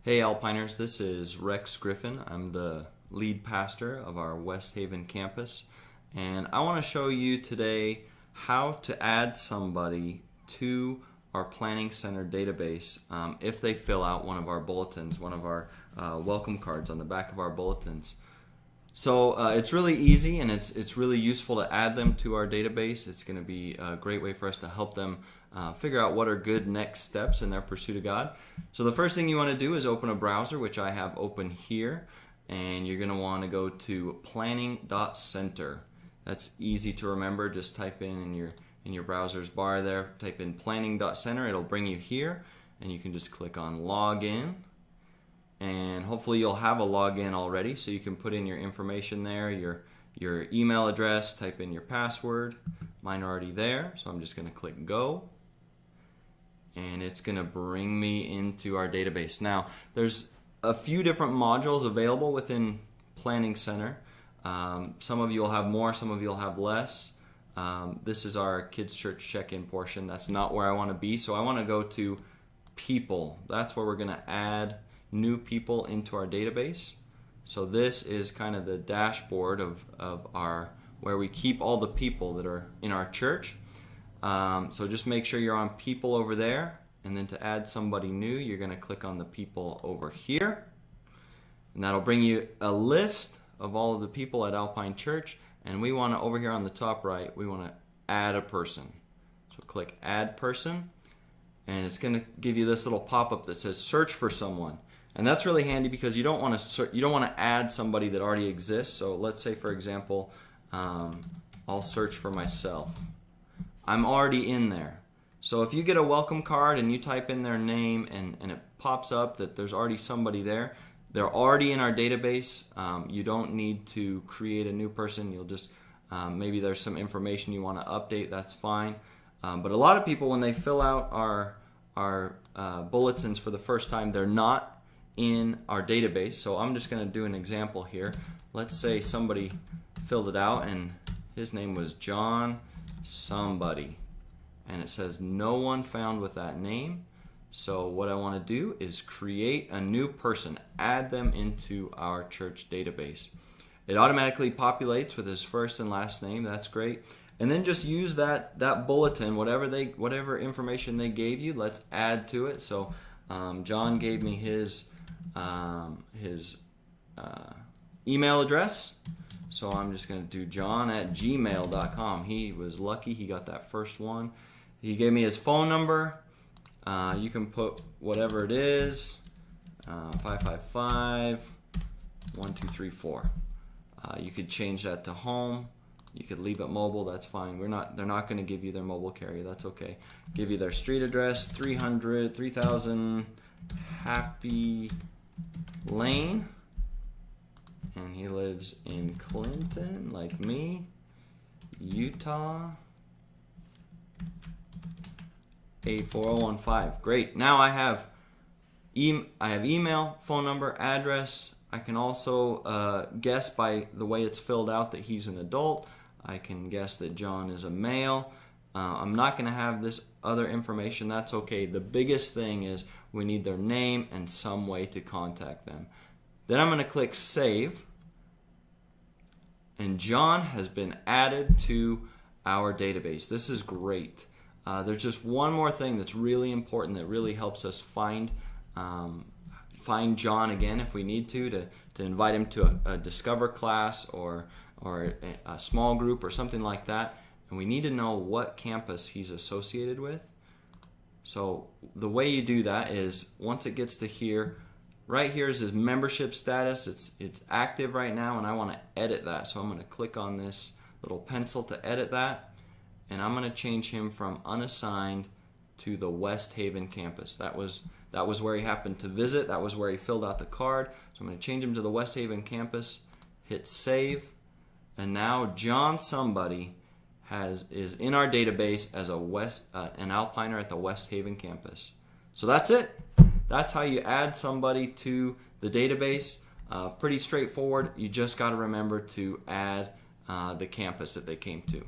Hey Alpiners, this is Rex Griffin. I'm the lead pastor of our West Haven campus, and I want to show you today how to add somebody to our Planning Center database if they fill out one of our bulletins, one of our welcome cards on the back of our bulletins. So it's really easy, and it's really useful to add them to our database. It's going to be a great way for us to help them figure out what are good next steps in their pursuit of God. So the first thing you want to do is open a browser, which I have open here, and you're going to want to go to planning.center. That's easy to remember. Just type in your browser's bar there, type in planning.center. It'll bring you here, and you can just click on login. And hopefully you'll have a login already, so you can put in your information there, your email address, type in your password. Mine are already there, so I'm just going to click go. And it's going to bring me into our database. Now, there's a few different modules available within Planning Center. Some of you will have more, some of you will have less. This is our Kids Church check-in portion. That's not where I want to be, so I want to go to people. That's where we're going to add new people into our database. So this is kind of the dashboard of our where we keep all the people that are in our church. So just make sure you're on people over there, and then to add somebody new, you're going to click on the people over here, and that'll bring you a list of all of the people at Alpine Church. And we want to, over here on the top right, we want to add a person. So click add person, and it's going to give you this little pop-up that says search for someone. And that's really handy because you don't want to add somebody that already exists. So let's say, for example, I'll search for myself. I'm already in there. So if you get a welcome card and you type in their name and it pops up that there's already somebody there, they're already in our database. You don't need to create a new person. You'll just, maybe there's some information you want to update, that's fine. But a lot of people, when they fill out our bulletins for the first time, they're not in our database. So I'm just going to do an example here. Let's say somebody filled it out and his name was John somebody, and it says no one found with that name. So what I want to do is create a new person, add them into our church database. It automatically populates with his first and last name. That's great. And then just use that bulletin, whatever information they gave you, let's add to it. So John gave me his email address, so I'm just going to do john@gmail.com. He was lucky, he got that first one. He gave me his phone number. You can put whatever it is, 555-1234. You could change that to home. You could leave it mobile, that's fine. They're not going to give you their mobile carrier, that's okay. Give you their street address, 3000 Happy Lane, and he lives in Clinton, like me, Utah, 84015. Great. Now I have email, phone number, address. I can also guess by the way it's filled out that he's an adult. I can guess that John is a male. I'm not going to have this other information. That's okay. The biggest thing is we need their name and some way to contact them. Then I'm going to click Save. And John has been added to our database. This is great. There's just one more thing that's really important that really helps us find John again if we need to invite him to a Discover class or a small group or something like that. And we need to know what campus he's associated with. So the way you do that is once it gets to here, right here is his membership status. It's active right now, and I want to edit that. So I'm going to click on this little pencil to edit that, and I'm going to change him from unassigned to the West Haven campus. That was where he happened to visit. That was where he filled out the card. So I'm going to change him to the West Haven campus, hit save, and now John somebody is in our database as an Alpiner at the West Haven campus. So that's it. That's how you add somebody to the database. Pretty straightforward. You just got to remember to add the campus that they came to.